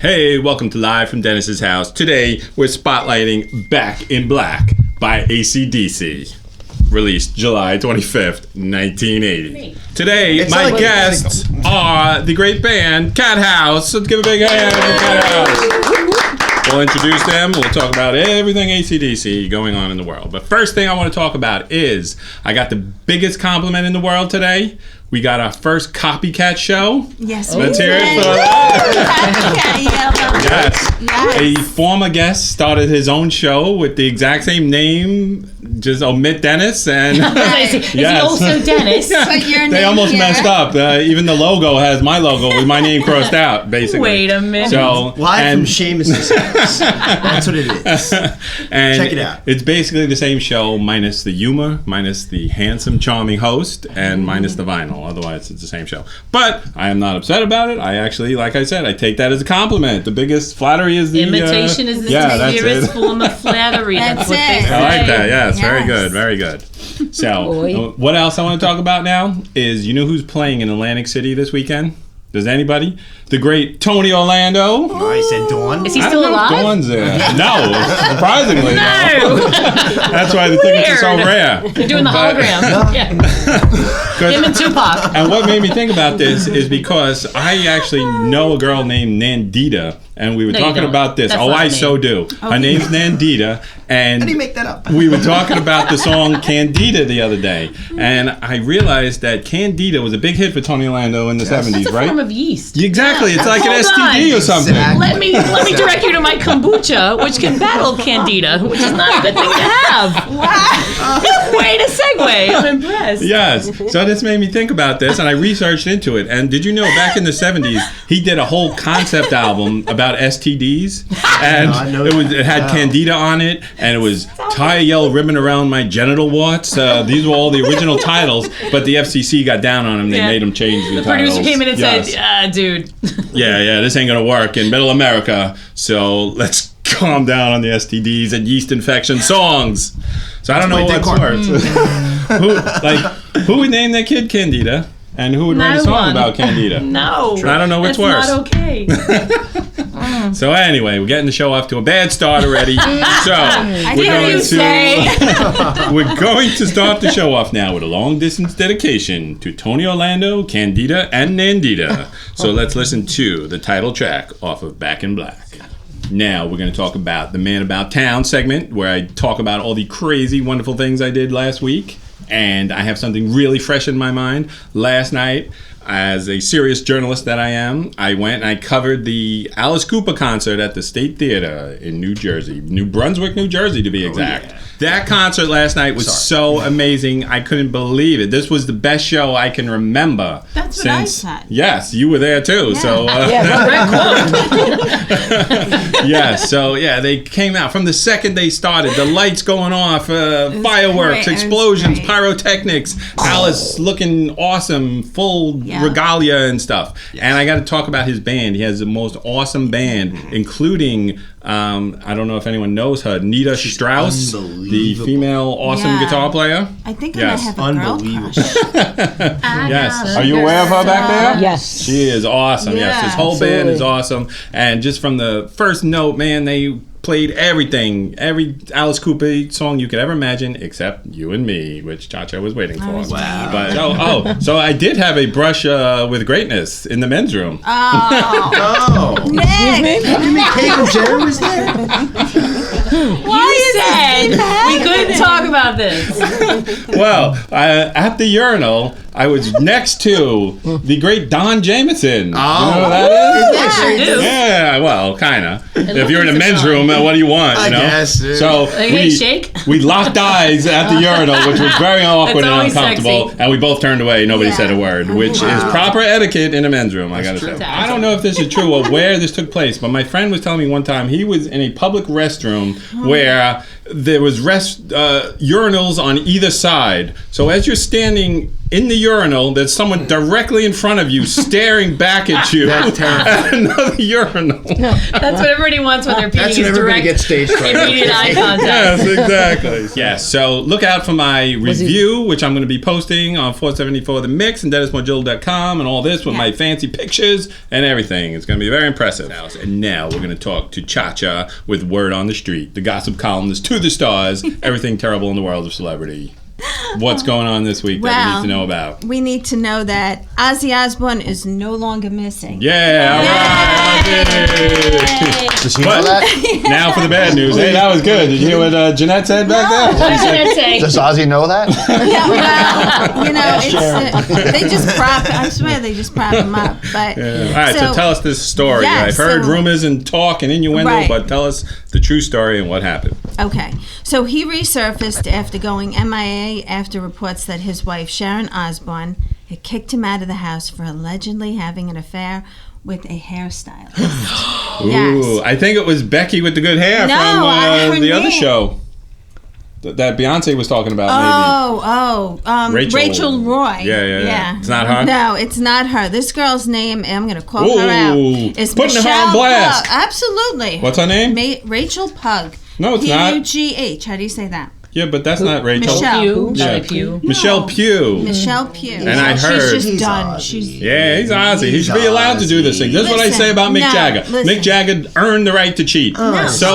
Hey, welcome to Live from Dennis's House. Today, we're spotlighting Back in Black by AC/DC. Released July 25th, 1980. Today, my guests are the great band KatHouse. Let's give a big hand for KatHouse. We'll introduce them. We'll talk about everything AC/DC going on in the world. But first thing I want to talk about is I got the biggest compliment in the world today. We got our first copycat show. Yes, let's hear it for that. Yes. A former guest started his own show with the exact same name. Just omit Dennis and is he also Dennis? They almost messed up. Even the logo has my logo with my name crossed out, basically. Wait a minute. So, Live from Seamus's house. That's what it is. And check it out. It's basically the same show minus the humor, minus the handsome, charming host, and minus the vinyl. Otherwise, it's the same show. But I am not upset about it. I actually, like I said, I take that as a compliment. The biggest flattery is the... Imitation is the severest form of flattery. That's what they say. I like that, yes. Very good, very good. So, what else I want to talk about now is, you know who's playing in Atlantic City this weekend? Does anybody? The great Tony Orlando. Oh, I said Dawn. Is he still alive? Dawn's there. No, surprisingly. No. That's why the tickets are so rare. They're doing the hologram. Yeah. Him and Tupac. And what made me think about this is because I actually know a girl named Nandita, and we were talking about this. That's I so do. Her name's Nandita, and how do you make that up? We were talking about the song Candida the other day, and I realized that Candida was a big hit for Tony Orlando in the 70s, That's a right? form of yeast. Exactly. It's like an Hold STD on. or something. Exactly. Let me direct you to my kombucha, which can battle candida, which is not a good thing to have. Wow. Way to segue. I'm impressed. Yes. So this made me think about this, and I researched into it. And did you know back in the 70s, he did a whole concept album about STDs, and it had Candida on it, and it was tie a yellow ribbon around my genital warts. These were all the original titles, but the FCC got down on him. They made him change the titles. Producer came in and said, dude. Yeah, this ain't gonna work in Middle America. So let's calm down on the STDs and yeast infection songs. So I don't know what's worse. Who would name their kid Candida, and who would write a song about Candida? No, I don't know what's worse. That's not okay. So anyway, we're getting the show off to a bad start already. So we're going to start the show off now with a long distance dedication to Tony Orlando, Candida, and Nandita. So let's listen to the title track off of Back in Black. Now we're going to talk about the Man About Town segment, where I talk about all the crazy, wonderful things I did last week. And I have something really fresh in my mind. Last night, as a serious journalist that I am, I went and I covered the Alice Cooper concert at the State Theater in New Jersey. New Brunswick, New Jersey, to be exact. Yeah. That concert last night was so amazing. I couldn't believe it. This was the best show I can remember. That's what I said. Yes, you were there too. Yeah. So yes, so they came out from the second they started. The lights going off, fireworks, explosions, pyrotechnics. Alice looking awesome, full regalia and stuff. Yes. And I got to talk about his band. He has the most awesome band, including I don't know if anyone knows her, Nita Strauss, the female awesome guitar player. I think I might have a girl crush. Yes. Are you aware of her back there? Yes. She is awesome. Yeah, yes, his whole band is awesome. And just from the first note, man, they played everything, every Alice Cooper song you could ever imagine, except You and Me, which Cha-Cha was waiting for. Wow. But so I did have a brush with greatness in the men's room. Oh. Nick! You mean Caitlyn Jenner was there? You said we couldn't talk about this. Well, at the urinal, I was next to the great Don Jamieson. You know who that is? Yeah, well, kind of. If you're in a men's room, what do you want? I guess. So we locked eyes at the urinal, which was very awkward and uncomfortable, and we both turned away. Nobody said a word, which is proper etiquette in a men's room, I gotta say. I don't know if this is true or where this took place, but my friend was telling me one time he was in a public restroom where there was urinals on either side. So as you're standing in the urinal, there's someone directly in front of you staring back at you That's terrible. at another urinal. That's what everybody wants when they're peeing. That's when is everybody direct, gets stage fright. immediate eye contact. Yes, exactly. Yes, so look out for my review, which I'm going to be posting on 474 The Mix and DennisMojola.com and all this with my fancy pictures and everything. It's going to be very impressive. And now we're going to talk to Cha-Cha with Word on the Street, the gossip columnist to the stars, everything terrible in the world of celebrity. What's going on this week that we need to know about? We need to know that Ozzy Osbourne is no longer missing. Yeah, all right. Does she know that? Now for the bad news. Hey, that was good. Did you hear what Jeanette said back there? What did I say? Does Ozzy know that? Yeah, well, you know, it's, they just prop. I swear they just prop him up. But All right, so tell us this story. Yes, I've heard so- rumors and talk and innuendo, Right. but tell us the true story and what happened. Okay, so he resurfaced after going MIA after reports that his wife Sharon Osbourne had kicked him out of the house for allegedly having an affair with a hairstylist. Ooh, I think it was Becky with the good hair No, from her the other name. show that Beyonce was talking about. Rachel Roy. Yeah. It's not her? No, it's not her. This girl's name, I'm going to quote Ooh, her out, is putting her Michelle on blast. Pug. Absolutely. What's her name? Rachel Pug. No, it's not. P-U-G-H. How do you say that? Yeah, but that's not Rachel. Michelle. Pew. Yeah. Pew. Michelle Pugh. Michelle Pugh. And I heard- she's just He's done. Ozzy. She's Yeah, he's Ozzy. He should be allowed to do this thing. This is what I say about Mick Listen, Jagger. listen. Mick Jagger earned the right to cheat. So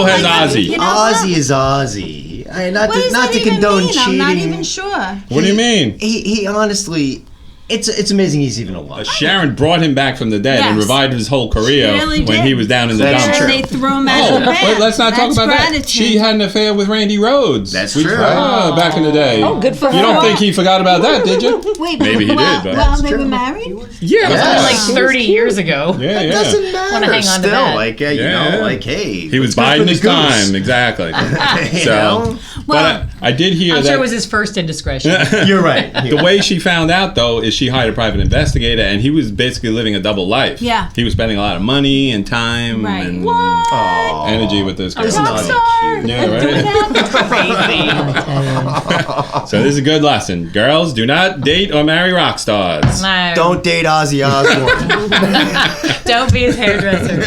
has Ozzy. You know Ozzy what? is Ozzy. Not What does not that to even condone mean? cheating. I'm not even sure. What do you mean? He honestly, it's amazing he's even alive. Sharon brought him back from the dead and Yes. revived his whole career She really when did. he was down in the That's dumps. true. And they threw him out of the band. But let's not talk That's about gratitude. that. She had an affair with Randy Rhodes. That's We- true. Back in the day. Oh, good for You don't her. think he forgot about that, did you? Wait, Maybe he well, did, but- well, they true. were married? Yeah. That was like Yes. 30 years ago. Yeah, It yeah. doesn't Wanna matter. hang on to Still, that. like Yeah. you know, like hey, He was what's good biding for the his goose? time, exactly. You So, know? Well, but I did hear I'm that sure it was his first indiscretion. You're right. the way she found out, though, is she hired a private investigator, and he was basically living a double life. Yeah. He was spending a lot of money and time Right. and Aw. energy with this girl. Isn't that cute? Yeah, right. Crazy. So this is a good lesson. Girls, do not date or marry rock stars. No. Don't date Ozzy Osbourne. Don't be his hairdresser.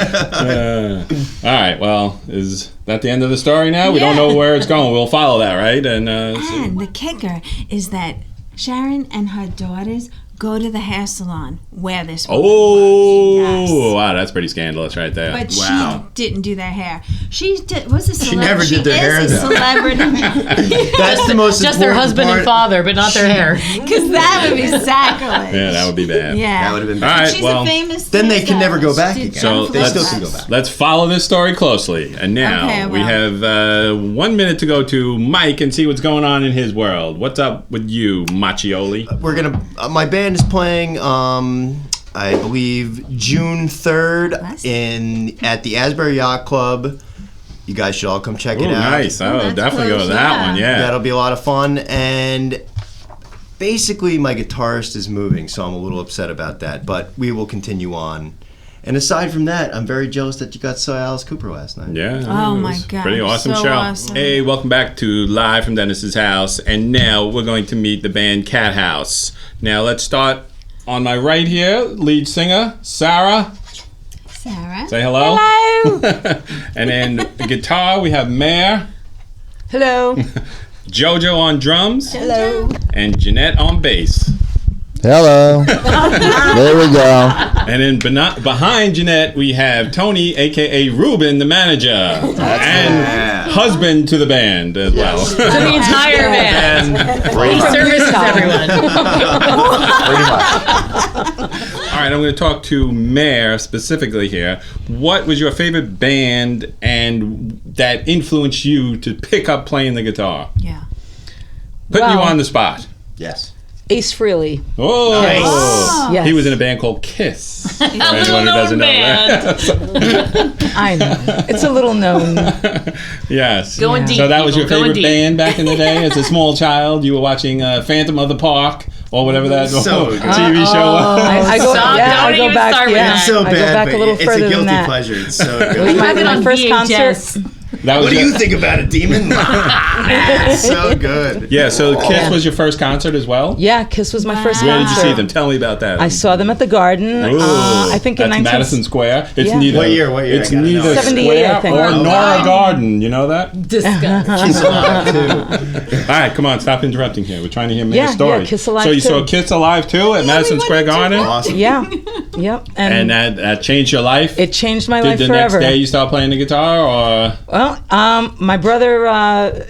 All right. Well, is that the end of the story now? We don't know where it's going. We'll follow that, right? And and the kicker is that Sharon and her daughters go to the hair salon where this woman was. oh, Yes. wow, that's pretty scandalous right there. Wow. But she didn't do their hair. She was a celebrity. never did their hair, She is a though. celebrity. That's the most Just their important husband part. and father, but not their hair. Because that would be sacrilege. Yeah, that would be bad. Yeah. That would have been All bad. right. She's well, a famous. Then they can never go back again. So They still can go back. Let's follow this story closely. And now Okay, we well. have 1 minute to go to Mike and see what's going on in his world. What's up with you, Macchioli? We're gonna. My band is playing. I believe June 3rd Nice. at the Asbury Yacht Club. You guys should all come check Oh, it out. nice. I will that's definitely go to close, that yeah. one. Yeah. That'll be a lot of fun. And basically, my guitarist is moving, so I'm a little upset about that. But we will continue on. And aside from that, I'm very jealous that you got saw Alice Cooper last night. Yeah. Oh, it my was a God, Pretty awesome so show. awesome. Hey, welcome back to Live from Dennis's house. And now we're going to meet the band KatHouse. Now let's start on my right here, lead singer, Sarah. Sarah. Say hello. Hello. And then the guitar, we have Mare, Hello. Jojo on drums, Hello. and Jeanette on bass. Hello. There we go. And then behind Jeanette, we have Tony, a.k.a. Ruben, the manager, and husband to the band as well. To the entire band. Pretty He much. services everyone. Pretty much. All right, I'm going to talk to Mare specifically here. What was your favorite band and that influenced you to pick up playing the guitar? Yeah. Putting you Well- on the spot. Yes. Ace Frehley. Oh, Nice. Yes. He was in a band called Kiss. For A little known band. I know. It's a little known. Yes. Going deep. So that was your people, going favorite deep. band back in the day? As a small child, you were watching Phantom of the Park or whatever that So good. TV show was. I go, Stop, yeah, don't I go even start back. with Yeah, that. So I bad, go back but a little it's further a guilty than that. pleasure. It's so It was good. my, have it my on first VHS. concert. That was What do it. you think about it, Demon? That's so good. Yeah, so Kiss was your first concert as well? Yeah, Kiss was my first Where did you concert. see them? Tell me about that. I saw them at the Garden. Ooh, I think in that's 19... Madison Square. It's Yeah. neither. What year? It's I gotta neither know. 78, I Square think. or Oh, Nora Garden. You know that? Disgust. Kiss Alive, too. All right, come on, stop interrupting here. We're trying to hear May's Yeah, story. yeah, Kiss Alive So you too. saw Kiss Alive too at Madison Square Garden, Awesome. Yeah, yep. and that changed your life. It changed my Did life the forever. next day you start playing the guitar, or Well, my brother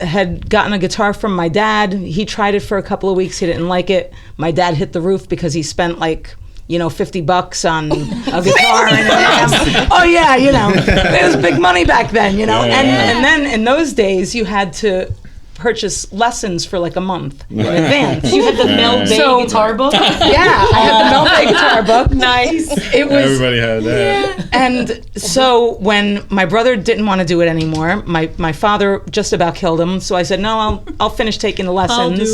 had gotten a guitar from my dad. He tried it for a couple of weeks. He didn't like it. My dad hit the roof because he spent like, $50 on a guitar and an amp. Oh yeah, it was big money back then, Yeah. And then in those days you had to purchase lessons for like a month in advance. You had the Mel Bay So- guitar book? Yeah, I had the Mel Bay guitar book. Nice. It was everybody had that? And so when my brother didn't want to do it anymore, my father just about killed him. So I said, no, I'll finish taking the lessons.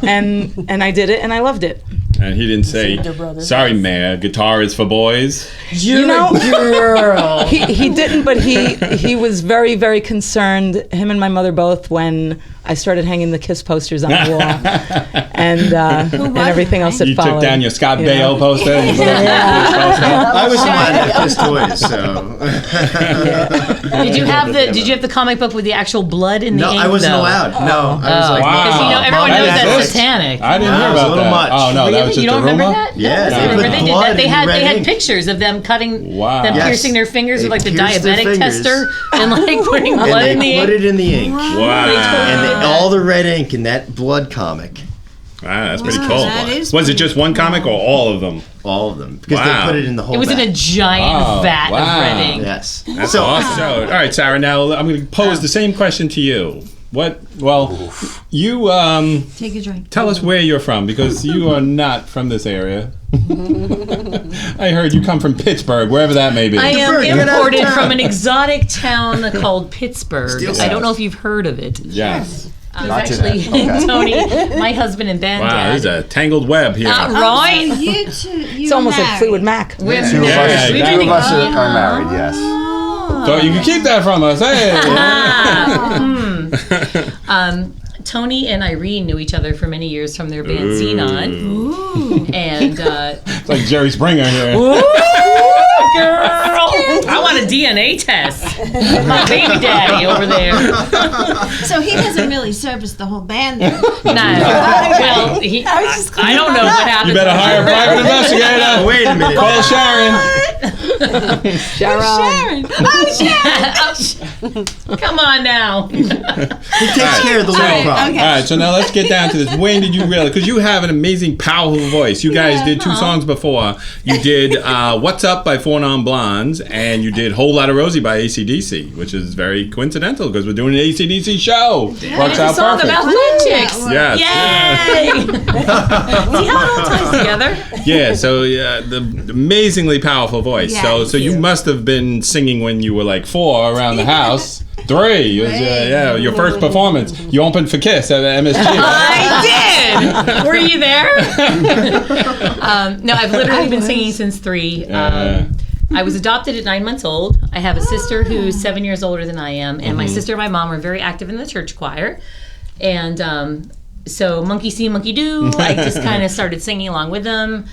And I did it, and I loved it. And he didn't say, "Sorry, Mayor, guitar is for boys." Girl. He didn't, but he was very, very concerned, him and my mother both, when I started hanging the Kiss posters on the wall and everything else that You followed. took down your Scott You know? Baio poster. And you put up your Kiss poster. I was glad at Kiss toys, so. Did you have the comic book with the actual blood in the No, ink? I wasn't though? allowed. No, I was like, Wow. Because everyone That knows is that's good. satanic. I didn't No, hear it was about a little that. much. Oh no, that Really? was just You don't a rumor. remember that? Yeah, No, they put they did blood that. They in had red ink. ink. Pictures of them cutting, Wow. them Yes. piercing their fingers They with like the pierced their diabetic fingers. tester and like putting and blood they in the put ink. it in the ink. Wow. And all the red ink in that blood comic. Wow, that's pretty Wow, cool. that is Was it pretty just one comic or all of them? All of them. Because Wow. they put it in the whole It was in bag. a giant Oh, vat wow. of red ink. Yes. That's awesome. So, all right, Sarah. Now I'm going to pose the same question to you. What? Well, you Take a drink. tell us where you're from because you are not from this area. I heard you come from Pittsburgh, wherever that may be. I am Pittsburgh, get out of imported town. from an exotic town called Pittsburgh. Steel I don't know if you've heard of it. Yes. Not Actually, today. Okay. Tony, my husband and Wow, Bandad. there's a tangled web here. Right? So you two, It's almost like Fleetwood Mac. We're Two of married. us, We've two been of us together. are married, yes. So you can keep that from us. Hey. Tony and Irene knew each other for many years from their band Xenon. And It's like Jerry Springer here. girl, I want a DNA test. My baby daddy over there. So he doesn't really service the whole band then. No, well, I don't know what happened. You better hire a private investigator. Oh, wait a minute. Call Sharon. Sharon. Come on now. He takes care of the little problem. All right, so now let's get down to this. When did you really? Because you have an amazing, powerful voice. You guys did two songs before. You did "What's Up" by Four Non Blondes, and you did "Whole Lotta Rosie" by AC/DC, which is very coincidental because we're doing an AC/DC show. Works out It's a song perfect. about hood chicks. Yes. Yay! See how it all ties together? Yeah. So the amazingly powerful voice. Yeah, So you must have been singing when you were like 4 around the house. 3 was your first performance. You opened for Kiss at MSG. I did. Were you there? No, I've literally been singing since 3. I was adopted at 9 months old. I have a sister who's 7 years older than I am, and my sister and my mom were very active in the church choir. And so monkey see, monkey do. I just kind of started singing along with them.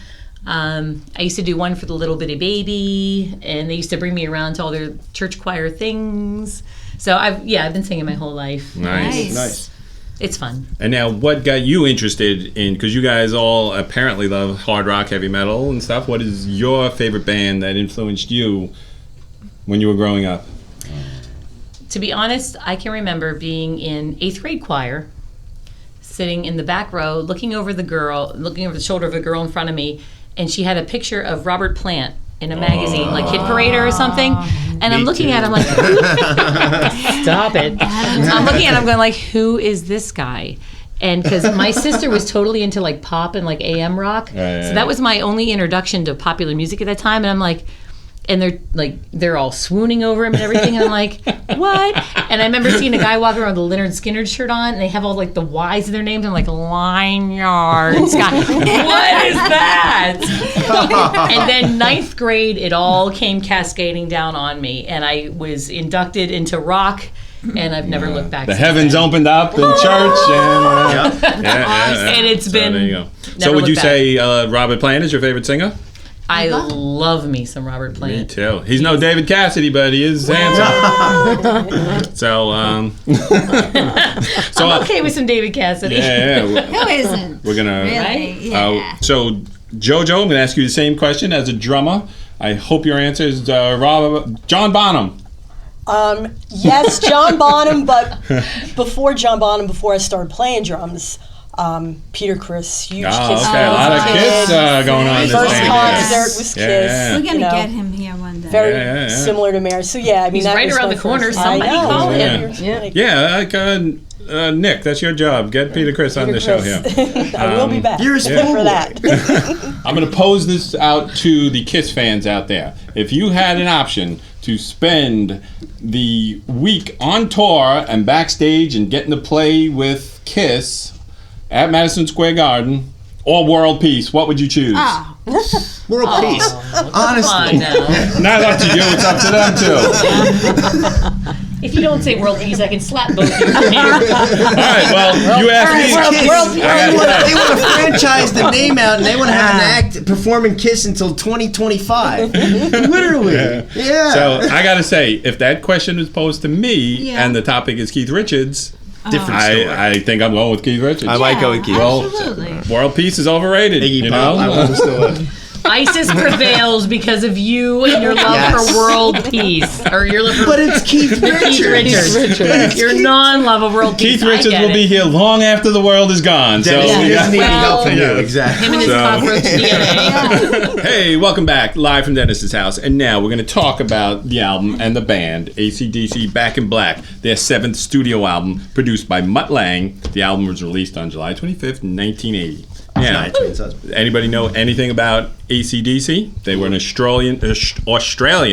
I used to do one for the little bitty baby, and they used to bring me around to all their church choir things. So I've been singing my whole life. Nice. It's fun. And now, what got you interested in? Because you guys all apparently love hard rock, heavy metal, and stuff. What is your favorite band that influenced you when you were growing up? To be honest, I can remember being in 8th grade choir, sitting in the back row, looking over the shoulder of a girl in front of me, and she had a picture of Robert Plant in a magazine, like Hit Parader or something. And I'm looking at him like, stop it. I'm looking at him going like, who is this guy? And because my sister was totally into like pop and like AM rock. So that was my only introduction to popular music at that time. And I'm like, and they're all swooning over him and everything, and I'm like, what? And I remember seeing a guy walking around with a Leonard Skinner shirt on, and they have all like the Y's in their names. I'm like, Lineyard Scott. What is that? And then ninth grade, it all came cascading down on me, and I was inducted into rock. And I've never looked back. The since heavens then. opened up in church, and And it's been. there you go. So never would you looked say Robert Plant is your favorite singer? I love me some Robert Me Plant. too. He's no David Cassidy, but he is handsome. So, I'm okay with some David Cassidy. yeah. Who isn't? We're gonna. Really? Yeah. So, Jojo, I'm gonna ask you the same question as a drummer. I hope your answer is John Bonham. Yes, John Bonham, but before John Bonham, before I started playing drums, Peter Criss, huge Kiss Okay, fan a lot as of a Kiss kid. going on. in this First band, concert was Yeah, Kiss. yeah. We're gonna you know, get him here one day. Very Yeah. similar to Mary. So yeah, I mean He's that right was around my the corner. first- Somebody I know. call him. Yeah. Yeah, Nick, that's your job. Get Peter Criss on the show here. I will be back. You're a Look for that. I'm going to pose this out to the Kiss fans out there. If you had an option to spend the week on tour and backstage and getting to play with Kiss at Madison Square Garden or World Peace, what would you choose? Oh, World peace. Come on Honestly. now. Not up to you, it's up to them too. If you don't say world peace, I can slap both of you. All right, well, you asked me. Kiss. I got- They want to franchise the name out, and they want to have an act performing Kiss until 2025. Literally. Yeah. So I got to say, if that question was posed to me Yeah. and the topic is Keith Richards, Different story. I think I'm going with Keith Richards. I might go with Keith. Well, absolutely. World Peace is overrated. Iggy You Pop, I know? want to still ISIS prevails because of you and your love Yes. for world peace, or your love for But it's Keith Keith Richards. Richards. Your non-love of world peace. Keith Richards will be here long after the world is gone. So Dennis, we he got- doesn't need any help from Well, you. Exactly. Him and his So- cockroach DNA. Hey, welcome back, live from Dennis's house. And now we're going to talk about the album and the band, AC/DC Back in Black, their 7th studio album, produced by Mutt Lange. The album was released on July 25th, 1980. Now, anybody know anything about AC/DC? They were an Australian,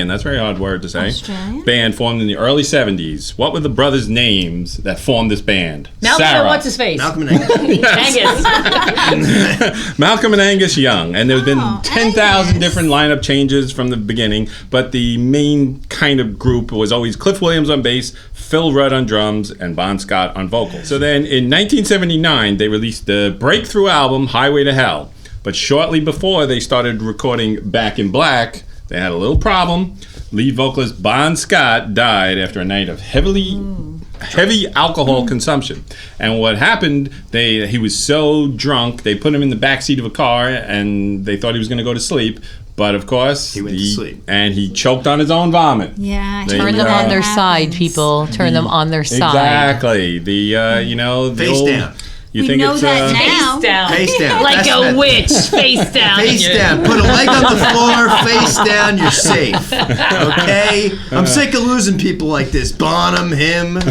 that's a very hard word to say, Australian? band formed in the early 70s. What were the brothers' names that formed this band? Malcolm, Sarah. what's his face? Malcolm and Angus. Angus. Malcolm and Angus Young, and there's been Oh, 10,000 Angus. different lineup changes from the beginning, but the main kind of group was always Cliff Williams on bass, Phil Rudd on drums, and Bon Scott on vocals. So then in 1979, they released the breakthrough album, Highway to Hell. But shortly before they started recording Back in Black, they had a little problem. Lead vocalist Bon Scott died after a night of heavy alcohol consumption. And what happened, he was so drunk, they put him in the backseat of a car and they thought he was going to go to sleep. But of course, He went to sleep. And he choked on his own vomit. Yeah. They- Turn them Yeah. on their side, Happens. people. Turn them on their side. Exactly. The the Face old, down. You We think know it's that now. Face down. Face down. Like That's a that- witch. Face down. Face Yeah. down. Put a leg on the floor, face down, you're safe. Okay? I'm sick of losing people like this. Bonham, him. Yeah,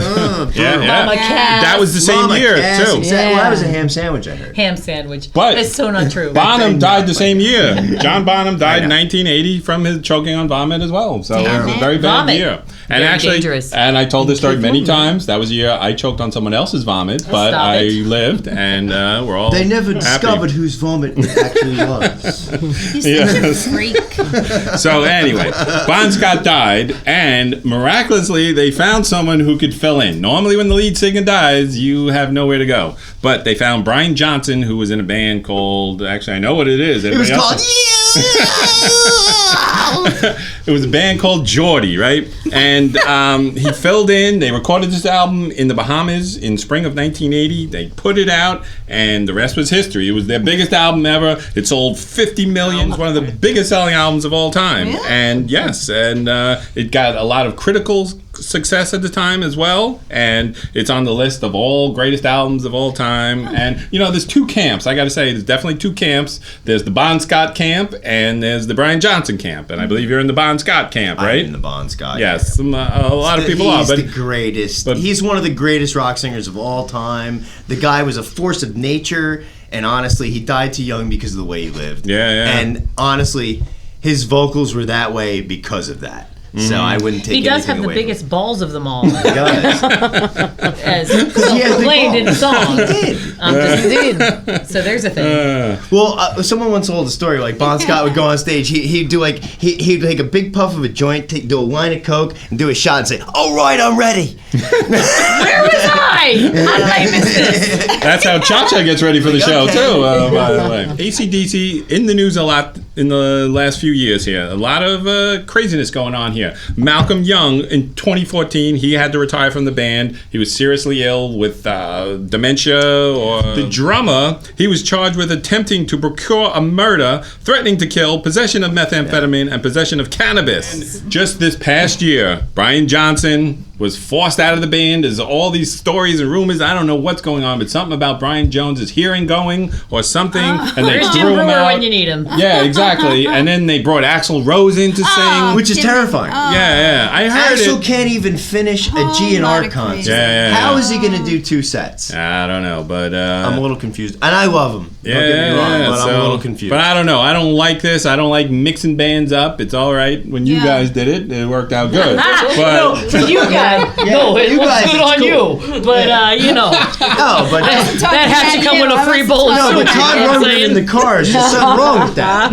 brutal. yeah. Mama Cass. That was the same Mama year Cass, too. Exactly. Well, that was a ham sandwich, I heard. Ham sandwich. But- That's so not true. Bonham died the same year. John Bonham died in know. 1980 from his choking on vomit as well. So it was a Damn it. very bad Vomit. year. And Very actually, dangerous. and I told this story many times. That was the year I choked on someone else's vomit, but stop I it. lived, and we're all They never happy. discovered whose vomit it actually was. You're such a freak. So anyway, Bon Scott died, and miraculously they found someone who could fill in. Normally when the lead singer dies, you have nowhere to go. But they found Brian Johnson, who was in a band called, actually I know what it is. It was Anybody called else? It was a band called Geordie, right? And he filled in. They recorded this album in the Bahamas in spring of 1980. They put it out, and the rest was history. It was their biggest album ever. It sold 50 million. It's one of the biggest selling albums of all time. Really? And yes, and it got a lot of critical success at the time as well, and it's on the list of all greatest albums of all time. And you know, there's two camps. I got to say, there's definitely two camps. There's the Bon Scott camp, and there's the Brian Johnson camp. And I believe you're in the Bon Scott camp, I'm right? in the Bon Scott. Yes, a lot of people are, He's but the greatest. but- He's one of the greatest rock singers of all time. The guy was a force of nature, and honestly, he died too young because of the way he lived. Yeah, yeah. And honestly, his vocals were that way because of that. So I wouldn't take He does anything have the away biggest balls of them all, from him. He does. as he has big proclaimed in the balls. song. He did. So there's a thing. Well, someone once told a story like Bon Scott would go on stage. He'd do like he'd take a big puff of a joint, do a line of coke, and do a shot and say, "All right, I'm ready." Where was I? How did I miss this? That's how Cha-Cha gets ready for the show, Okay. too, by the way. AC/DC in the news a lot in the last few years here. A lot of craziness going on here. Malcolm Young, in 2014, he had to retire from the band. He was seriously ill with dementia. Or the drummer, he was charged with attempting to procure a murder, threatening to kill, possession of methamphetamine, and possession of cannabis. And just this past year, Brian Johnson was forced out of the band. There's all these stories and rumors. I don't know what's going on, but something about Brian Jones's hearing going or something, and they Where's Jim threw him Brewer out. when you need him? Yeah, exactly. And then they brought Axl Rose in to sing. Which is terrifying. Yeah, I heard Axl it. can't even finish a G and lot R of concert. crazy. Yeah. How is he going to do 2 sets? I don't know, but I'm a little confused, and I love him. Don't get me wrong, but I'm a little confused. But I don't know. I don't like this. I don't like mixing bands up. It's all right when you Yeah. guys did it. It worked out good. No, But for you guys, no, it you looks guys, good it's on cool. you. But you know, No, but that had to come with a free bowl of no, soup. but Todd you know what I'm Rundgren in the saying? car. There's just something wrong with that.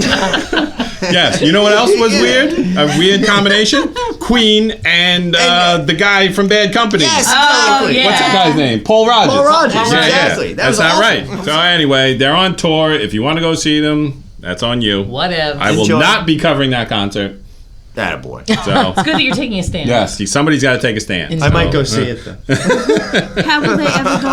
yes, you know what else was weird? A weird combination? Queen and the guy from Bad Company. Yes, Oh, exactly. yeah. What's that guy's name? Paul Rogers. Paul Rogers, Yeah, exactly. yeah. That was That's not awesome. right. So anyway, they're on tour. If you want to go see them, that's on you. Whatever. I will Enjoy. not be covering that concert. Attaboy. So It's good that you're taking a stand. yes, somebody's got to take a stand. I might So, go see it then. How will they ever go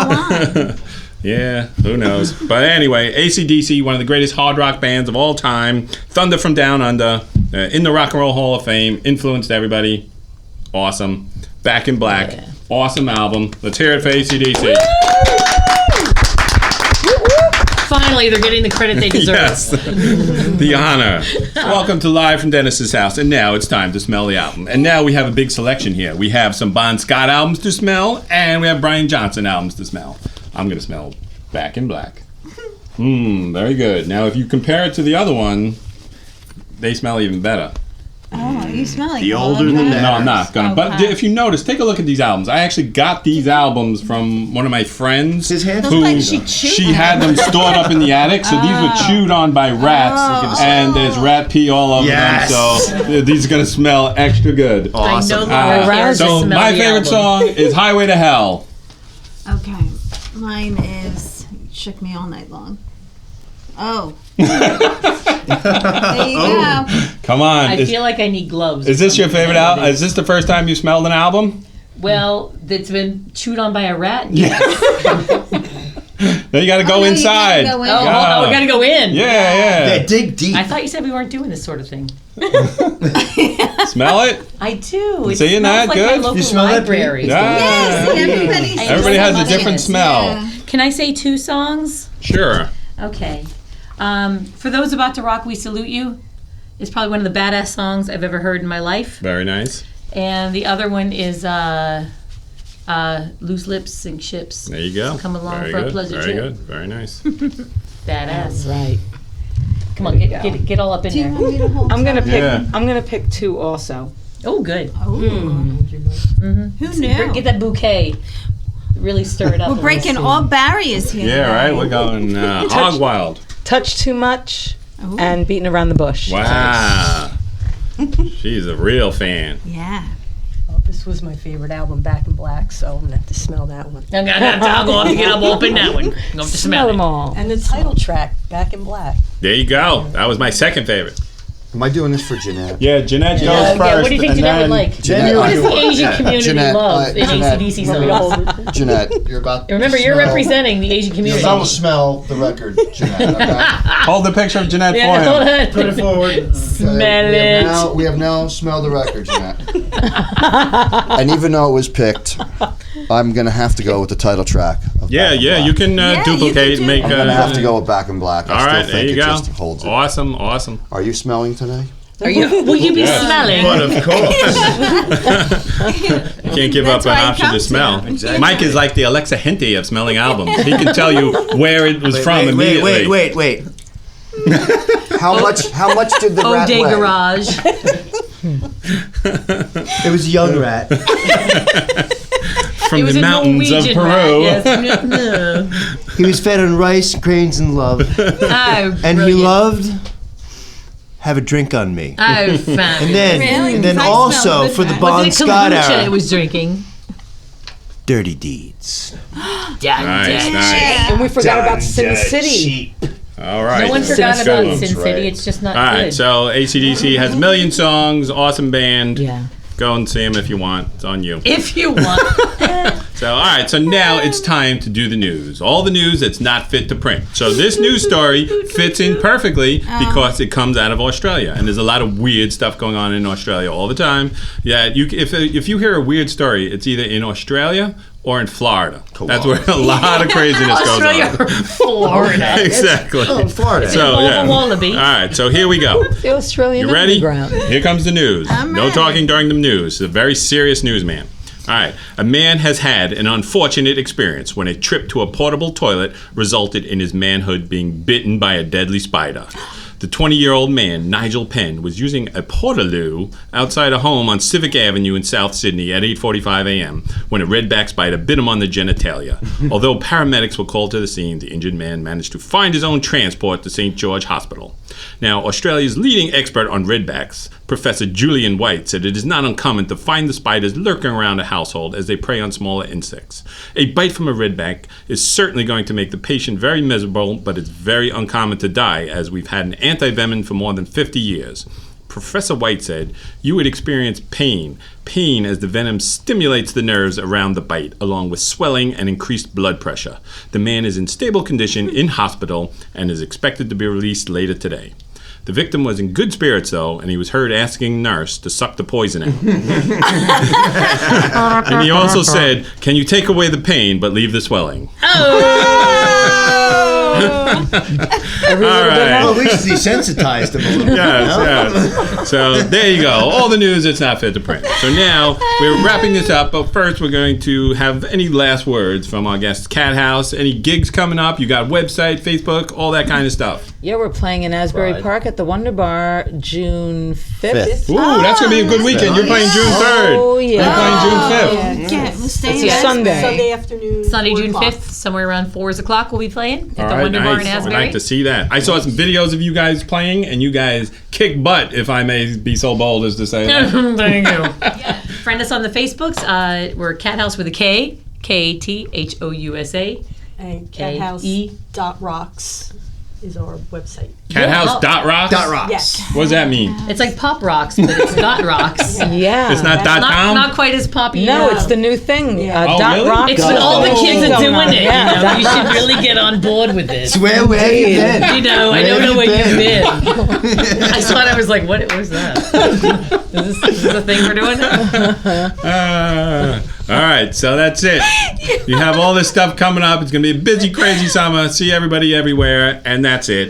on? Yeah, who knows? But anyway, AC/DC, one of the greatest hard rock bands of all time. Thunder from Down Under, in the Rock and Roll Hall of Fame, influenced everybody. Awesome. Back in Black, Yeah. awesome album. Let's hear it for AC/DC. Finally, they're getting the credit they deserve. Yes, the honor. Welcome to Live from Dennis's house, and now it's time to smell the album. And now we have a big selection here. We have some Bon Scott albums to smell, and we have Brian Johnson albums to smell. I'm gonna smell Back in Black. Very good. Now, if you compare it to the other one, they smell even better. Oh, you smell like The all older of the that. better. No, I'm not gonna. But Okay. if you notice, take a look at these albums. I actually got these albums from one of my friends. His hands? Who Looks like she chewed had them stored up in the attic, so these were chewed on by rats, and there's rat pee all over Yes. them. So these are gonna smell extra good. Awesome. I no longer care to So smell my the favorite album. song is "Highway to Hell." Okay. Mine is Shook Me All Night Long. Oh. There you go. Come on, I is, feel like I need gloves. is this your favorite album? Is this the first time you smelled an album? Well, that's been chewed on by a rat. Then you got to go no, you inside. gotta go in. Oh, hold on, we gotta go in. Yeah. Yeah, dig deep. I thought you said we weren't doing this sort of thing. Smell it. I do. It See, smells not like good? my local You smell that, Pete? library. Yeah. Yes, Everybody has a different Yes, smell. yeah. Can I say 2 songs? Sure. Okay. For those about to rock, we salute you. It's probably one of the badass songs I've ever heard in my life. Very nice. And the other one is Loose Lips Sink Ships. There you go. Come along Very for a good. pleasure Very trip. good. Very nice. Badass. Right. Come on, get all up in Do you there. want me to hold I'm gonna pick. Yeah. I'm gonna pick 2 also. Oh, good. Who knew? Get that bouquet. Really stir it up. We're breaking all barriers here. Yeah, right. We're going hog wild. Touch Too Much Ooh. and Beating Around the Bush. Wow. She's a real fan. Yeah. Oh, this was my favorite album, Back in Black, so I'm gonna have to smell that one. I'm gonna have to go to get up, open that one. I'm going to smell Smell them it. all. And the title track, Back in Black. There you go. That was my second favorite. Am I doing this for Jeanette? Yeah, Jeanette goes Yeah, first. what do you think and Jeanette would then- like? Jeanette, What does the Asian yeah, community Jeanette, love in Jeanette, AC/DC songs? Jeanette, you're about to Remember, you're smell- representing the Asian You're community. about to smell the record, Jeanette. Okay? Hold the picture of Jeanette Yeah, for hold him. on. Put it forward. Smell it. We have now smelled the record, Jeanette. And even though it was picked, I'm going to have to go with the title track. Of Yeah, Back in yeah. Black. You can Yeah, you duplicate, can do make. I'm going to have to go with Back in Black. I All still right, there think you it go. just holds it. Awesome, awesome. Are you smelling today? Are you? Will you be smelling? But of course. You can't give up That's an why it option to comes smell. here. Mike is like the Alexa Hinte of smelling albums. He can tell you where it was from immediately. Wait. How much did the rat O'Day weigh? Garage. It was a young rat. From It was the a mountains of Norwegian Peru. rat. Yes. No. He was fed on rice, grains, and love. Oh, And he brilliant. loved have a drink on me. Oh, fabulous. And then, Really? and then I smell also good for the rat. Bon Was it Scott kombucha era, it was drinking? dirty deeds. Nice, nice. And we forgot about Sin City. All right. No one That's forgot good about one. Sin City. It's just not All right, good. so AC/DC has a million songs, awesome band. Yeah. Go and see them if you want. It's on you. If you want. So, all right, so now it's time to do the news. All the news that's not fit to print. So this news story fits in perfectly because it comes out of Australia. And there's a lot of weird stuff going on in Australia all the time. Yeah, if you hear a weird story, it's either in Australia or in Florida. That's where a lot of craziness Australia goes or Florida. on. Exactly. Oh, Florida. So, All yeah. the wallaby. All right, so here we go. The Australian You ready? Underground. Here comes the news. I'm No ready. talking during the news. It's a very serious newsman. All right. A man has had an unfortunate experience when a trip to a portable toilet resulted in his manhood being bitten by a deadly spider. The 20-year-old man, Nigel Penn, was using a portaloo outside a home on Civic Avenue in South Sydney at 8:45 a.m. when a redback spider bit him on the genitalia. Although paramedics were called to the scene, the injured man managed to find his own transport to St. George Hospital. Now, Australia's leading expert on redbacks, Professor Julian White, said it is not uncommon to find the spiders lurking around a household as they prey on smaller insects. A bite from a redback is certainly going to make the patient very miserable, but it's very uncommon to die, as we've had an anti-venom for more than 50 years. Professor White said, you would experience pain as the venom stimulates the nerves around the bite, along with swelling and increased blood pressure. The man is in stable condition in hospital and is expected to be released later today. The victim was in good spirits, though, and he was heard asking nurse to suck the poison out. And he also said, can you take away the pain but leave the swelling? Every All little bit right. helps. Well, at least desensitized him a little bit. Yes, yes. So there you go. All the news that's not fit to print. So now we're wrapping this up, but first we're going to have any last words from our guest, KatHouse. Any gigs coming up? You got website, Facebook, all that kind of stuff. Yeah, we're playing in Asbury Right. Park at the Wonder Bar June 5th. Ooh, that's going to be a good weekend. You're playing June 3rd. Oh, yeah. You're playing June 5th. Yeah, we'll stay It's in a Asbury. Sunday. Sunday afternoon. Sunday, 4 June o'clock. 5th, somewhere around 4 o'clock, we'll be playing at the All right, Wonder Bar in nice. I'd Asbury. like to see that. I saw some videos of you guys playing, and you guys kick butt, if I may be so bold as to say that. There you go. Friend us on the Facebooks. We're KatHouse with a K, KatHousa. And K-E. KatHouse.rocks is our website. KatHouse.rocks? Rocks. Yes. What does that mean? It's like Pop Rocks, but it's dot rocks. Yeah. It's not That's- .com? Not quite as poppy. No, it's the new thing. Oh, Dot really? Rock. It's when all the kids are doing it. Yeah, You know, dot you rock. should really get on board with this. Where have you been? You know, I don't know where you've been. I thought I was like, what was that? Is this a thing we're doing? All right, so that's it. You have all this stuff coming up. It's going to be a busy, crazy summer. See everybody everywhere, and that's it.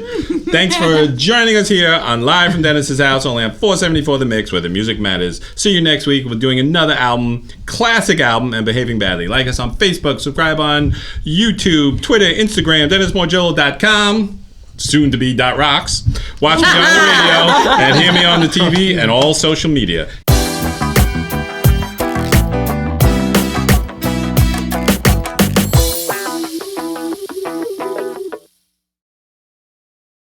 Thanks for joining us here on Live from Dennis's House, only on 474 The Mix, where the music matters. See you next week. We're doing another album, classic album, and Behaving Badly. Like us on Facebook, subscribe on YouTube, Twitter, Instagram, DennisMorgello.com. Soon to be .rocks. Watch me on the radio and hear me on the TV and all social media.